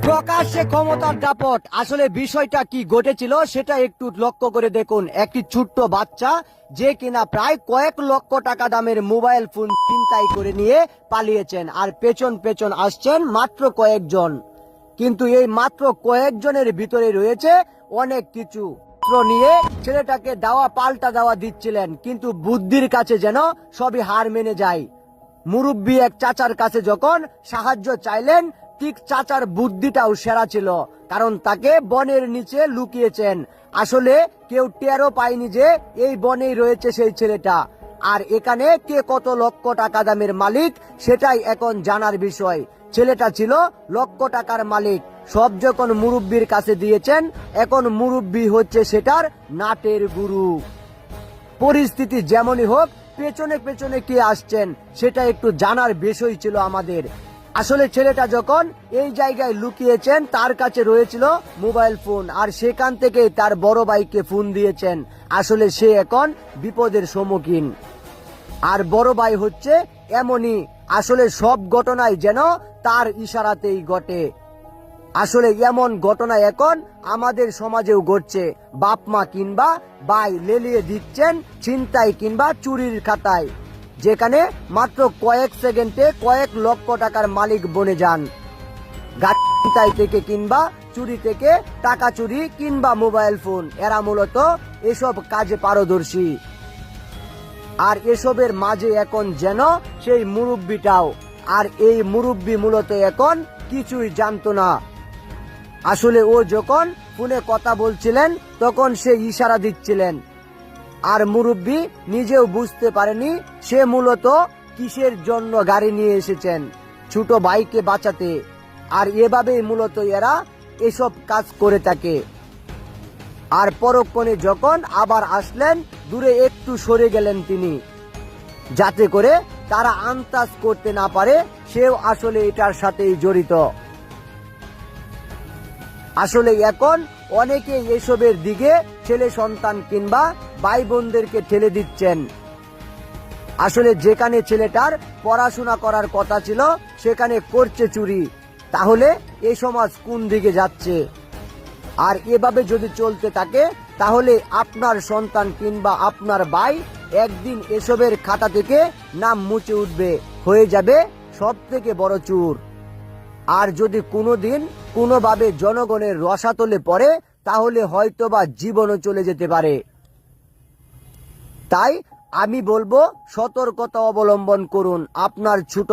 প্রকাশ্যে ক্ষমতার দাপট, আসলে বিষয়টা কি ঘটেছিল সেটা একটু লক্ষ্য করে দেখুন। একটি ছোট্ট বাচ্চা যে কিনা প্রায় কয়েক লক্ষ টাকা দামের মোবাইল ফোন ছিনতাই করে নিয়ে পালিয়েছেন, আর পেছন পেছন আসছেন মাত্র কয়েকজন। কিন্তু এই মাত্র কয়েকজনের ভিতরে রয়েছে অনেক কিছু নিয়ে ছেলেটাকে দাওয়া পাল্টা দাওয়া দিচ্ছিলেন, কিন্তু বুদ্ধির কাছে যেন সবই হার মেনে যায়। মুরব্বী এক চাচার কাছে যখন সাহায্য চাইলেন, ঠিক চাচার বুদ্ধিটাও সেরা ছিল, কারণ তাকে বনের নিচে লুকিয়েছেন। আসলে কেউ টেরও পায়নি যে এই বনেই রয়েছে সেই ছেলেটা। আর এখানে কে কত লক্ষ টাকা দামের মালিক সেটাই এখন জানার বিষয়। ছেলেটা ছিল লক্ষ টাকার মালিক। সব যখন মুরব্বীর কাছে দিয়েছেন, এখন মুরব্বী হচ্ছে সেটার নাটের গুরু। পরিস্থিতি যেমনই হোক, পেছনে পেছনে কে আসছেন সেটা একটু জানার বিষয় ছিল আমাদের। আসলে ছেলেটা যখন এই জায়গায় লুকিয়েছেন, তার কাছে রয়েছিল মোবাইল ফোন, আর সেখান থেকে তার বড় ভাইকে ফোন দিয়েছেন। আসলে সে এখন বিপদের সম্মুখীন। আর বড় ভাই হচ্ছে এমনই, আসলে সব ঘটনাই যেন তার ইশারাতেই ঘটে। আসলে এমন ঘটনা এখন আমাদের সমাজেও ঘটছে। বাপ মা কিংবা ভাই লেলিয়ে দিচ্ছেন ছিনতাই কিংবা চুরির খাতায়, যেখানে মাত্র কয়েক সেকেন্ডে কয়েক লক্ষ টাকার মালিক বনে যান। গাড়ি ছিনতাই থেকে কিংবা চুরি থেকে টাকা চুরি কিংবা মোবাইল ফোন, এরা মূলত এসব কাজে পারদর্শী। আর এসবের মাঝে এখন যেন সেই মুরব্বিটাও, আর এই মুরব্বি মূলত এখন কিছুই জানতো না। আসলে ও যখন ফোনে কথা বলছিলেন তখন সে ইশারা দিচ্ছিলেন, আর মুরব্বি নিজেও বুঝতে পারেনি সে মূলত কিসের জন্য গাড়ি নিয়ে এসেছেন, ছোট ভাইকে বাঁচাতে। আর এভাবেই মূলত এরা এসব কাজ করে থাকে। আর পরক্ষণে যখন আবার আসলেন, দূরে একটু সরে গেলেন তিনি, যাতে করে তারা আন্দাজ করতে না পারে সেও আসলে এটার সাথেই জড়িত। আসলে এখন অনেকে এসবের দিকে ছেলে সন্তান কিংবা ভাই বোনদেরকে ঠেলে দিচ্ছেন। আসলে যেখানে ছেলেটার পড়াশোনা করার কথা ছিল সেখানে করছে চুরি, তাহলে এই সমাজ কোন দিকে যাচ্ছে? আর এভাবে যদি চলতে থাকে তাহলে আপনার সন্তান কিংবা আপনার ভাই একদিন এসবের খাতা থেকে নাম মুছে উঠবে, হয়ে যাবে সব থেকে বড় চোর। আর যদি কোনোদিন কোনোভাবে জনগণের রসাতলে পড়ে তাহলে হয়তোবা জীবনও চলে যেতে পারে। তাই আমি বলবো সতর্কতা অবলম্বন করুন। আপনার ছোট